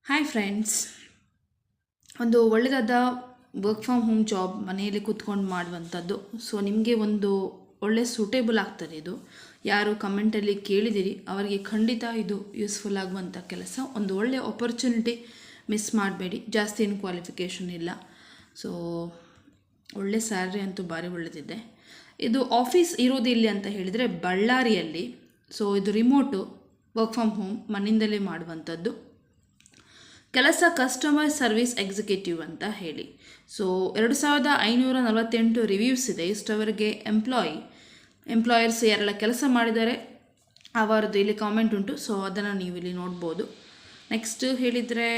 Hi friends, ಒಂದು ಒಳ್ಳೆಯದಾದ work from home job ಮನೆಯಲ್ಲಿ ಕೂತ್ಕೊಂಡು ಮಾಡುವಂಥದ್ದು. ಸೊ ನಿಮಗೆ ಒಂದು ಒಳ್ಳೆ ಸೂಟೇಬಲ್ ಆಗ್ತದೆ. ಇದು ಯಾರು ಕಮೆಂಟಲ್ಲಿ ಕೇಳಿದಿರಿ ಅವರಿಗೆ ಖಂಡಿತ ಇದು ಯೂಸ್ಫುಲ್ ಆಗುವಂಥ ಕೆಲಸ. ಒಂದು ಒಳ್ಳೆಯ ಆಪರ್ಚುನಿಟಿ, ಮಿಸ್ ಮಾಡಬೇಡಿ. ಜಾಸ್ತಿ ಏನು ಕ್ವಾಲಿಫಿಕೇಷನ್ ಇಲ್ಲ. ಸೊ ಒಳ್ಳೆ ಸ್ಯಾಲ್ರಿ ಅಂತೂ ಭಾರಿ ಒಳ್ಳೆದಿದೆ. ಇದು ಆಫೀಸ್ ಇರೋದು ಇಲ್ಲಿ ಅಂತ ಹೇಳಿದರೆ ಬಳ್ಳಾರಿಯಲ್ಲಿ. ಸೊ ಇದು ರಿಮೋಟು ವರ್ಕ್ ಫ್ರಮ್ ಹೋಮ್, ಮನೆಯಿಂದಲೇ ಮಾಡುವಂಥದ್ದು. ಕೆಲಸ ಕಸ್ಟಮರ್ ಸರ್ವಿಸ್ ಎಕ್ಸಿಕ್ಯೂಟಿವ್ ಅಂತ ಹೇಳಿ. ಸೊ 2548 ರಿವ್ಯೂಸ್ ಇದೆ. ಇಷ್ಟವರೆಗೆ ಎಂಪ್ಲಾಯರ್ಸ್ ಯಾರೆಲ್ಲ ಕೆಲಸ ಮಾಡಿದ್ದಾರೆ ಅವರದ್ದು ಇಲ್ಲಿ ಕಾಮೆಂಟ್ ಉಂಟು. ಸೊ ಅದನ್ನು ನೀವು ಇಲ್ಲಿ ನೋಡ್ಬೋದು. ನೆಕ್ಸ್ಟ್ ಹೇಳಿದರೆ,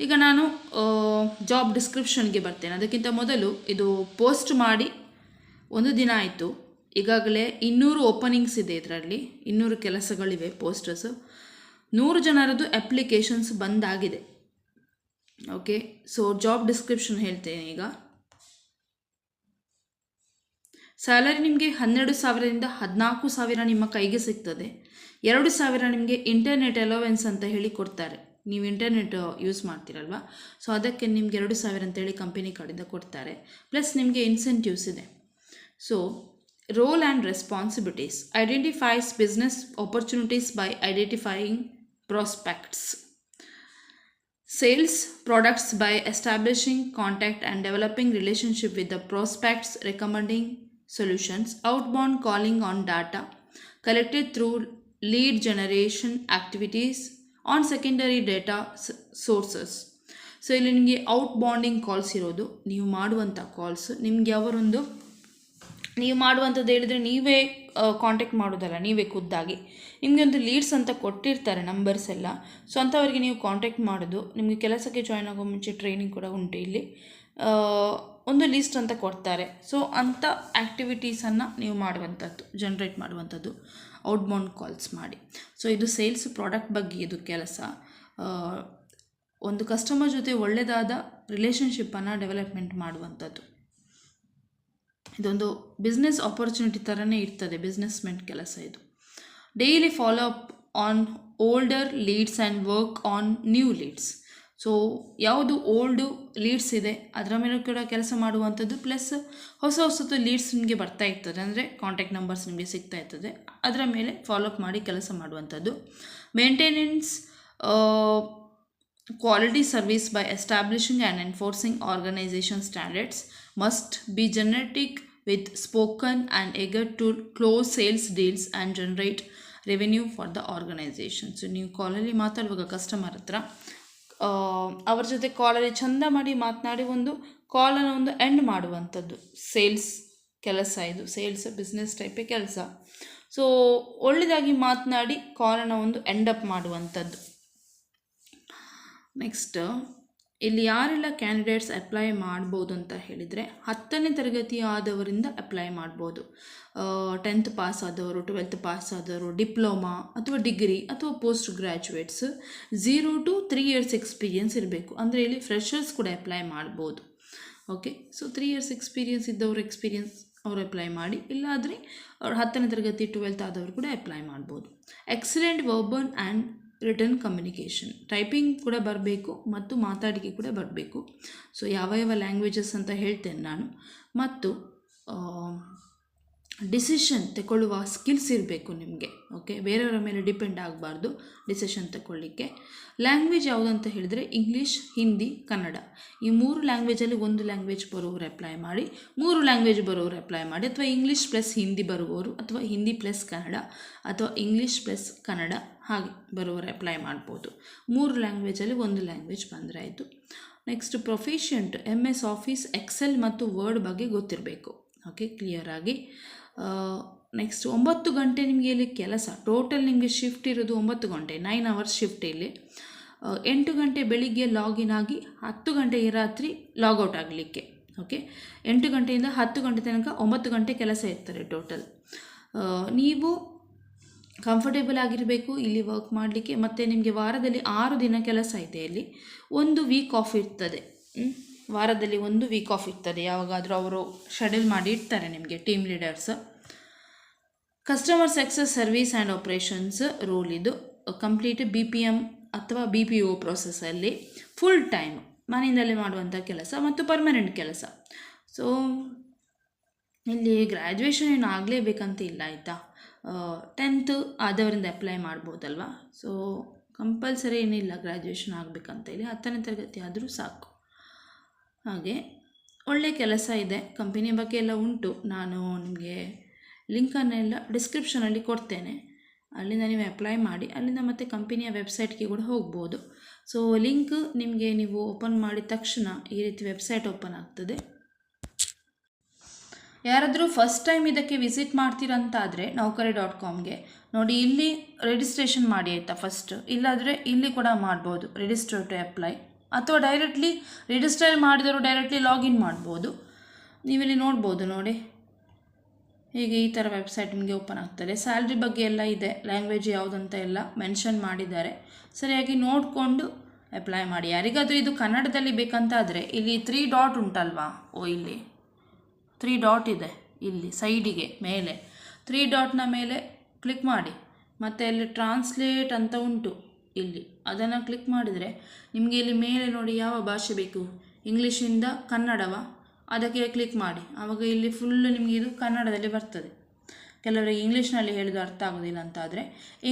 ಈಗ ನಾನು ಜಾಬ್ ಡಿಸ್ಕ್ರಿಪ್ಷನ್ಗೆ ಬರ್ತೇನೆ. ಅದಕ್ಕಿಂತ ಮೊದಲು ಇದು ಪೋಸ್ಟ್ ಮಾಡಿ ಒಂದು ದಿನ ಆಯಿತು. ಈಗಾಗಲೇ 200 ಓಪನಿಂಗ್ಸ್ ಇದೆ. ಇದರಲ್ಲಿ 200 ಕೆಲಸಗಳಿವೆ, ಪೋಸ್ಟರ್ಸು. 100 ಜನರದ್ದು ಅಪ್ಲಿಕೇಶನ್ಸ್ ಬಂದಾಗಿದೆ. ಓಕೆ, ಸೊ ಜಾಬ್ ಡಿಸ್ಕ್ರಿಪ್ಷನ್ ಹೇಳ್ತೇನೆ ಈಗ. ಸ್ಯಾಲರಿ ನಿಮಗೆ 12,000ರಿಂದ 14,000 ನಿಮ್ಮ ಕೈಗೆ ಸಿಗ್ತದೆ. 2,000 ನಿಮಗೆ ಇಂಟರ್ನೆಟ್ ಅಲೋವೆನ್ಸ್ ಅಂತ ಹೇಳಿ ಕೊಡ್ತಾರೆ. ನೀವು ಇಂಟರ್ನೆಟ್ ಯೂಸ್ ಮಾಡ್ತೀರಲ್ವ, ಸೊ ಅದಕ್ಕೆ ನಿಮಗೆ 2,000 ಅಂತೇಳಿ ಕಂಪನಿ ಕಡೆಯಿಂದ ಕೊಡ್ತಾರೆ. ಪ್ಲಸ್ ನಿಮಗೆ ಇನ್ಸೆಂಟಿವ್ಸ್ ಇದೆ. So roll and responsibilities: identifies business opportunities by identifying prospects. Sales products by establishing contact and developing relationship with the prospects, recommending solutions. Outbound calling on data collected through lead generation activities on secondary data sources. So ಇಲ್ಲಿ ನಿಮಗೆ ಔಟ್ಬೌಂಡಿಂಗ್ calls ಇರೋದು, ನೀವು ಮಾಡುವಂಥ calls. ನಿಮಗೆ ಅವರೊಂದು ನೀವು ಮಾಡುವಂಥದ್ದು ಹೇಳಿದರೆ ನೀವೇ ಕಾಂಟ್ಯಾಕ್ಟ್ ಮಾಡೋದಲ್ಲ, ನೀವೇ ಖುದ್ದಾಗಿ ನಿಮಗೆ ಒಂದು ಲೀಡ್ಸ್ ಅಂತ ಕೊಟ್ಟಿರ್ತಾರೆ, ನಂಬರ್ಸ್ ಎಲ್ಲ. ಸೊ ಅಂಥವರಿಗೆ ನೀವು ಕಾಂಟ್ಯಾಕ್ಟ್ ಮಾಡೋದು. ನಿಮಗೆ ಕೆಲಸಕ್ಕೆ ಜಾಯ್ನ್ ಆಗೋ ಮುಂಚೆ ಟ್ರೈನಿಂಗ್ ಕೂಡ ಉಂಟು ಇಲ್ಲಿ. ಒಂದು ಲಿಸ್ಟ್ ಅಂತ ಕೊಡ್ತಾರೆ. ಸೊ ಅಂಥ ಆ್ಯಕ್ಟಿವಿಟೀಸನ್ನು ನೀವು ಮಾಡುವಂಥದ್ದು, ಜನ್ರೇಟ್ ಮಾಡುವಂಥದ್ದು, ಔಟ್ಬೌಂಡ್ ಕಾಲ್ಸ್ ಮಾಡಿ. ಸೊ ಇದು ಸೇಲ್ಸ್ ಪ್ರಾಡಕ್ಟ್ ಬಗ್ಗೆ ಇದು ಕೆಲಸ. ಒಂದು ಕಸ್ಟಮರ್ ಜೊತೆ ಒಳ್ಳೆಯದಾದ ರಿಲೇಷನ್ಶಿಪ್ಪನ್ನು ಡೆವಲಪ್ಮೆಂಟ್ ಮಾಡುವಂಥದ್ದು. ಇದೊಂದು ಬಿಸ್ನೆಸ್ ಆಪರ್ಚುನಿಟಿ ಥರನೇ ಇರ್ತದೆ, ಬಿಸ್ನೆಸ್ಮೆನ್ ಕೆಲಸ ಇದು. Daily follow up on older leads and work on new leads. So ಯಾವುದು ಓಲ್ಡು ಲೀಡ್ಸ್ ಇದೆ ಅದರ ಮೇಲೆ ಕೂಡ ಕೆಲಸ ಮಾಡುವಂಥದ್ದು. ಪ್ಲಸ್ ಹೊಸತು ಲೀಡ್ಸ್ ನಿಮಗೆ ಬರ್ತಾ ಇರ್ತದೆ, ಅಂದರೆ ಕಾಂಟ್ಯಾಕ್ಟ್ ನಂಬರ್ಸ್ ನಿಮಗೆ ಸಿಗ್ತಾ ಇರ್ತದೆ, ಅದರ ಮೇಲೆ ಫಾಲೋಅಪ್ ಮಾಡಿ ಕೆಲಸ ಮಾಡುವಂಥದ್ದು. Maintenance quality service by establishing and enforcing organization standards. Must be genetic with spoken and eager to close sales deals and generate revenue for the organization. So ನೀವು ಕಾಲಲ್ಲಿ ಮಾತಾಡುವಾಗ ಕಸ್ಟಮರ್ ಹತ್ರ ಅವ್ರ ಜೊತೆ ಕಾಲಲ್ಲಿ ಚಂದ ಮಾಡಿ ಮಾತನಾಡಿ ಒಂದು ಕಾಲನ್ನು ಒಂದು ಎಂಡ್ ಮಾಡುವಂಥದ್ದು ಸೇಲ್ಸ್ ಕೆಲಸ. ಇದು ಸೇಲ್ಸ್ ಬಿಸ್ನೆಸ್ ಟೈಪೇ ಕೆಲಸ. ಸೊ ಒಳ್ಳೆಯದಾಗಿ ಮಾತನಾಡಿ ಕಾಲನ್ನು ಒಂದು ಎಂಡಪ್ ಮಾಡುವಂಥದ್ದು. ನೆಕ್ಸ್ಟ್ ಇಲ್ಲಿ ಯಾರೆಲ್ಲ ಕ್ಯಾಂಡಿಡೇಟ್ಸ್ ಅಪ್ಲೈ ಮಾಡ್ಬೋದು ಅಂತ ಹೇಳಿದರೆ, 10ನೇ ತರಗತಿ ಆದವರಿಂದ ಅಪ್ಲೈ ಮಾಡ್ಬೋದು. 10th ಪಾಸ್ ಆದವರು, 12th ಪಾಸ್ ಆದವರು, ಡಿಪ್ಲೊಮಾ ಅಥವಾ ಡಿಗ್ರಿ ಅಥವಾ post graduates, 0 to 3 years experience ಇರಬೇಕು. ಅಂದರೆ ಇಲ್ಲಿ ಫ್ರೆಷರ್ಸ್ ಕೂಡ ಅಪ್ಲೈ ಮಾಡ್ಬೋದು. ಓಕೆ, ಸೊ 3 years ಎಕ್ಸ್ಪೀರಿಯನ್ಸ್ ಇದ್ದವರು ಅವರು ಅಪ್ಲೈ ಮಾಡಿ. ಇಲ್ಲಾದರೆ ಅವ್ರು 10ನೇ ತರಗತಿ 12th ಆದವರು ಕೂಡ ಅಪ್ಲೈ ಮಾಡ್ಬೋದು. Excellent verbal and return communication, typing ಕೂಡ ಬರಬೇಕು ಮತ್ತು ಮಾತಾಡಿಕೆ ಕೂಡ ಬರಬೇಕು. ಸೊ ಯಾವ ಲ್ಯಾಂಗ್ವೇಜಸ್ ಅಂತ ಹೇಳ್ತೇನೆ ನಾನು. ಮತ್ತು ಡಿಸಿಷನ್ ತಗೊಳ್ಳುವ ಸ್ಕಿಲ್ಸ್ ಇರಬೇಕು ನಿಮಗೆ. ಓಕೆ, ಬೇರೆಯವರ ಮೇಲೆ ಡಿಪೆಂಡ್ ಆಗಬಾರ್ದು ಡಿಸಿಷನ್ ತಗೊಳ್ಳಿಕ್ಕೆ. ಲ್ಯಾಂಗ್ವೇಜ್ ಯಾವುದಂತ ಹೇಳಿದರೆ ಇಂಗ್ಲೀಷ್, ಹಿಂದಿ, ಕನ್ನಡ. ಈ 3 ಲ್ಯಾಂಗ್ವೇಜಲ್ಲಿ ಒಂದು ಲ್ಯಾಂಗ್ವೇಜ್ ಬರೋರು ಅಪ್ಲೈ ಮಾಡಿ, 3 ಲ್ಯಾಂಗ್ವೇಜ್ ಬರೋರು ಅಪ್ಲೈ ಮಾಡಿ, ಅಥವಾ ಇಂಗ್ಲೀಷ್ ಪ್ಲಸ್ ಹಿಂದಿ ಬರುವವರು, ಅಥವಾ ಹಿಂದಿ ಪ್ಲಸ್ ಕನ್ನಡ, ಅಥವಾ ಇಂಗ್ಲೀಷ್ ಪ್ಲಸ್ ಕನ್ನಡ ಹಾಗೆ ಬರುವವರು ಅಪ್ಲೈ ಮಾಡ್ಬೋದು. 3 ಲ್ಯಾಂಗ್ವೇಜಲ್ಲಿ ಒಂದು ಲ್ಯಾಂಗ್ವೇಜ್ ಬಂದರೆ ಆಯಿತು. Next proficient MS Office, Excel ಮತ್ತು ವರ್ಡ್ ಬಗ್ಗೆ ಗೊತ್ತಿರಬೇಕು. ಓಕೆ, ಕ್ಲಿಯರಾಗಿ. ನೆಕ್ಸ್ಟ್ 9 ಗಂಟೆ ನಿಮಗೆ ಇಲ್ಲಿ ಕೆಲಸ. ಟೋಟಲ್ ನಿಮಗೆ ಶಿಫ್ಟ್ ಇರೋದು 9 ಗಂಟೆ, 9 hours ಶಿಫ್ಟ್ ಇಲ್ಲಿ. 8 ಗಂಟೆ ಬೆಳಿಗ್ಗೆ ಲಾಗಿನ್ ಆಗಿ 10 ಗಂಟೆಗೆ ರಾತ್ರಿ ಲಾಗೌಟ್ ಆಗಲಿಕ್ಕೆ. ಓಕೆ, 8 ಗಂಟೆಯಿಂದ 10 ಗಂಟೆ ತನಕ 9 ಗಂಟೆ ಕೆಲಸ ಇರ್ತಾರೆ ಟೋಟಲ್. ನೀವು ಕಂಫರ್ಟೇಬಲ್ ಆಗಿರಬೇಕು ಇಲ್ಲಿ ವರ್ಕ್ ಮಾಡಲಿಕ್ಕೆ. ಮತ್ತು ನಿಮಗೆ ವಾರದಲ್ಲಿ 6 ದಿನ ಕೆಲಸ ಇದೆ. ಇಲ್ಲಿ 1 ವೀಕ್ ಆಫ್ ಇರ್ತದೆ. ವಾರದಲ್ಲಿ 1 ವೀಕ್ ಆಫ್ ಇರ್ತದೆ, ಯಾವಾಗಾದರೂ ಅವರು ಶೆಡ್ಯೂಲ್ ಮಾಡಿ ಇಡ್ತಾರೆ ನಿಮಗೆ, team leaders. Customer success service and operations role ಇದು. ಕಂಪ್ಲೀಟ್ BPM ಅಥವಾ BPO ಪ್ರೋಸೆಸ್ಸಲ್ಲಿ ಫುಲ್ ಟೈಮ್ ಮನೆಯಿಂದಲೇ ಮಾಡುವಂಥ ಕೆಲಸ ಮತ್ತು ಪರ್ಮನೆಂಟ್ ಕೆಲಸ. ಸೊ ಇಲ್ಲಿ ಗ್ರ್ಯಾಜುಯೇಷನ್ ಏನು ಆಗಲೇಬೇಕಂತ ಇಲ್ಲ ಆಯಿತಾ. 10th ಆದವರಿಂದ ಅಪ್ಲೈ ಮಾಡ್ಬೋದಲ್ವ. ಸೊ ಕಂಪಲ್ಸರಿ ಏನಿಲ್ಲ ಗ್ರ್ಯಾಜುಯೇಷನ್ ಆಗಬೇಕಂತ ಇಲ್ಲಿ, 10ನೇ ತರಗತಿ ಆದರೂ ಸಾಕು. ಹಾಗೆ ಒಳ್ಳೆಯ ಕೆಲಸ ಇದೆ, ಕಂಪನಿ ಬಗ್ಗೆ ಎಲ್ಲ ಉಂಟು. ನಾನು ನಿಮಗೆ ಲಿಂಕನ್ನೆಲ್ಲ ಡಿಸ್ಕ್ರಿಪ್ಷನಲ್ಲಿ ಕೊಡ್ತೇನೆ, ಅಲ್ಲಿಂದ ನೀವು ಅಪ್ಲೈ ಮಾಡಿ. ಅಲ್ಲಿಂದ ಮತ್ತೆ ಕಂಪನಿಯ ವೆಬ್ಸೈಟ್ಗೆ ಕೂಡ ಹೋಗ್ಬೋದು. ಸೊ ಲಿಂಕ್ ನಿಮಗೆ ನೀವು ಓಪನ್ ಮಾಡಿದ ತಕ್ಷಣ ಈ ರೀತಿ ವೆಬ್ಸೈಟ್ ಓಪನ್ ಆಗ್ತದೆ. ಯಾರಾದರೂ ಫಸ್ಟ್ ಟೈಮ್ ಇದಕ್ಕೆ ವಿಸಿಟ್ ಮಾಡ್ತೀರಂತಾದರೆ Naukari.comಗೆ ನೋಡಿ, ಇಲ್ಲಿ ರಿಜಿಸ್ಟ್ರೇಷನ್ ಮಾಡಿ ಆಯಿತಾ ಫಸ್ಟ್. ಇಲ್ಲಾದರೆ ಇಲ್ಲಿ ಕೂಡ ಮಾಡ್ಬೋದು ರಿಜಿಸ್ಟರ್ ಟು ಅಪ್ಲೈ, ಅಥವಾ ಡೈರೆಕ್ಟ್ಲಿ ರಿಜಿಸ್ಟರ್ ಮಾಡಿದವರು ಡೈರೆಕ್ಟ್ಲಿ ಲಾಗಿನ್ ಮಾಡ್ಬೋದು. ನೀವಿಲ್ಲಿ ನೋಡ್ಬೋದು ನೋಡಿ, ಹೀಗೆ ಈ ಥರ ವೆಬ್ಸೈಟ್ ನಿಮಗೆ ಓಪನ್ ಆಗ್ತದೆ. ಸ್ಯಾಲ್ರಿ ಬಗ್ಗೆ ಎಲ್ಲ ಇದೆ, ಲ್ಯಾಂಗ್ವೇಜ್ ಯಾವುದಂತ ಎಲ್ಲ ಮೆನ್ಷನ್ ಮಾಡಿದ್ದಾರೆ. ಸರಿಯಾಗಿ ನೋಡಿಕೊಂಡು ಅಪ್ಲೈ ಮಾಡಿ. ಯಾರಿಗಾದರೂ ಇದು ಕನ್ನಡದಲ್ಲಿ ಬೇಕಂತಾದರೆ ಇಲ್ಲಿ 3 ಡಾಟ್ ಉಂಟಲ್ವಾ, ಇಲ್ಲಿ 3 ಡಾಟ್ ಇದೆ, ಇಲ್ಲಿ ಸೈಡಿಗೆ ಮೇಲೆ 3 ಡಾಟ್ನ ಮೇಲೆ ಕ್ಲಿಕ್ ಮಾಡಿ. ಮತ್ತು ಅಲ್ಲಿ ಟ್ರಾನ್ಸ್ಲೇಟ್ ಅಂತ ಉಂಟು ಇಲ್ಲಿ, ಅದನ್ನು ಕ್ಲಿಕ್ ಮಾಡಿದರೆ ನಿಮಗೆ ಇಲ್ಲಿ ಮೇಲೆ ನೋಡಿ ಯಾವ ಭಾಷೆ ಬೇಕು, ಇಂಗ್ಲೀಷಿಂದ ಕನ್ನಡವ, ಅದಕ್ಕೆ ಕ್ಲಿಕ್ ಮಾಡಿ. ಆವಾಗ ಇಲ್ಲಿ ಫುಲ್ಲು ನಿಮಗೆ ಇದು ಕನ್ನಡದಲ್ಲಿ ಬರ್ತದೆ. ಕೆಲವರಿಗೆ ಇಂಗ್ಲೀಷ್ನಲ್ಲಿ ಹೇಳಿದ್ದು ಅರ್ಥ ಆಗೋದಿಲ್ಲ ಅಂತಾದರೆ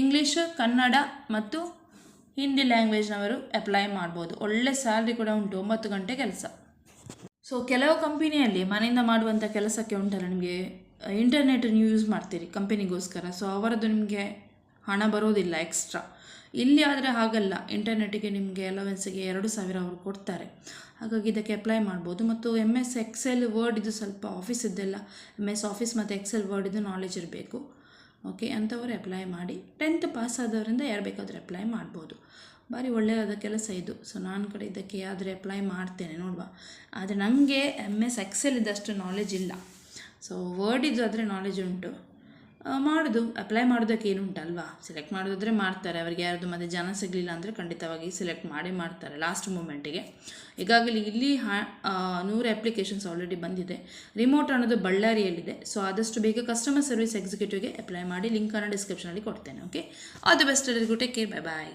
ಇಂಗ್ಲೀಷ್, ಕನ್ನಡ ಮತ್ತು ಹಿಂದಿ ಲ್ಯಾಂಗ್ವೇಜ್ನವರು ಅಪ್ಲೈ ಮಾಡ್ಬೋದು. ಒಳ್ಳೆ ಸ್ಯಾಲ್ರಿ ಕೂಡ ಉಂಟು, 9 ಗಂಟೆ ಕೆಲಸ. ಸೊ ಕೆಲವು ಕಂಪನಿಯಲ್ಲಿ ಮನೆಯಿಂದ ಮಾಡುವಂಥ ಕೆಲಸಕ್ಕೆ ಉಂಟಲ್ಲ, ನಿಮಗೆ ಇಂಟರ್ನೆಟ್ ನೀವು ಯೂಸ್ ಮಾಡ್ತೀರಿ ಕಂಪನಿಗೋಸ್ಕರ, ಸೊ ಅವರದ್ದು ನಿಮಗೆ ಹಣ ಬರೋದಿಲ್ಲ ಎಕ್ಸ್ಟ್ರಾ. ಇಲ್ಲಿ ಆದರೆ ಹಾಗಲ್ಲ, ಇಂಟರ್ನೆಟ್ಟಿಗೆ ನಿಮಗೆ ಅಲವೆನ್ಸಿಗೆ 2,000 ಅವರು ಕೊಡ್ತಾರೆ. ಹಾಗಾಗಿ ಇದಕ್ಕೆ ಅಪ್ಲೈ ಮಾಡ್ಬೋದು. ಮತ್ತು MS Excel ವರ್ಡ್ ಇದು ಸ್ವಲ್ಪ ಆಫೀಸಿದ್ದೆಲ್ಲ MS ಆಫೀಸ್ ಮತ್ತು ಎಕ್ಸೆಲ್ ವರ್ಡ್ ಇದು ನಾಲೆಜ್ ಇರಬೇಕು. ಓಕೆ, ಅಂಥವರು ಅಪ್ಲೈ ಮಾಡಿ. 10th ಪಾಸ್ ಆದವರಿಂದ ಯಾರು ಬೇಕಾದರೂ ಅಪ್ಲೈ ಮಾಡ್ಬೋದು. ಭಾರಿ ಒಳ್ಳೆಯದಾದ ಕೆಲಸ ಇದು. ಸೊ ನಾನು ಕಡೆ ಇದಕ್ಕೆ ಆದರೆ ಅಪ್ಲೈ ಮಾಡ್ತೇನೆ ನೋಡುವ. ಆದರೆ ನನಗೆ MS Excel ಇದ್ದಷ್ಟು ನಾಲೆಜ್ ಇಲ್ಲ. ಸೊ ವರ್ಡ್ ಇದು ಆದರೆ ನಾಲೆಜ್ ಉಂಟು. ಮಾಡೋದು ಅಪ್ಲೈ ಮಾಡೋದಕ್ಕೆ ಏನುಂಟಲ್ವಾ, ಸೆಲೆಕ್ಟ್ ಮಾಡೋದಾದರೆ ಮಾಡ್ತಾರೆ. ಅವರಿಗೆ ಯಾರ್ದು ಮತ್ತು ಜನ ಸಿಗಲಿಲ್ಲ ಅಂದರೆ ಖಂಡಿತವಾಗಿ ಸೆಲೆಕ್ಟ್ ಮಾಡೇ ಮಾಡ್ತಾರೆ ಲಾಸ್ಟ್ ಮೂಮೆಂಟಿಗೆ. ಈಗಾಗಲೇ ಇಲ್ಲಿ 100 ಅಪ್ಲಿಕೇಶನ್ಸ್ ಆಲ್ರೆಡಿ ಬಂದಿದೆ. ರಿಮೋಟ್ ಅನ್ನೋದು ಬಳ್ಳಾರಿಯಲ್ಲಿದೆ. ಸೊ ಆದಷ್ಟು ಬೇಗ ಕಸ್ಟಮರ್ ಸರ್ವಿಸ್ ಎಕ್ಸಿಕ್ಯೂಟಿವ್ಗೆ ಅಪ್ಲೈ ಮಾಡಿ. ಲಿಂಕನ್ನು ಡಿಸ್ಕ್ರಿಪ್ಷನಲ್ಲಿ ಕೊಡ್ತೇನೆ. ಓಕೆ, ಆಲ್ ದಿ ಬೆಸ್ಟ್ ಎಲ್ಲರಿಗೂ. ಟೇಕ್ ಕೇರ್, ಬೈ ಬಾಯ್.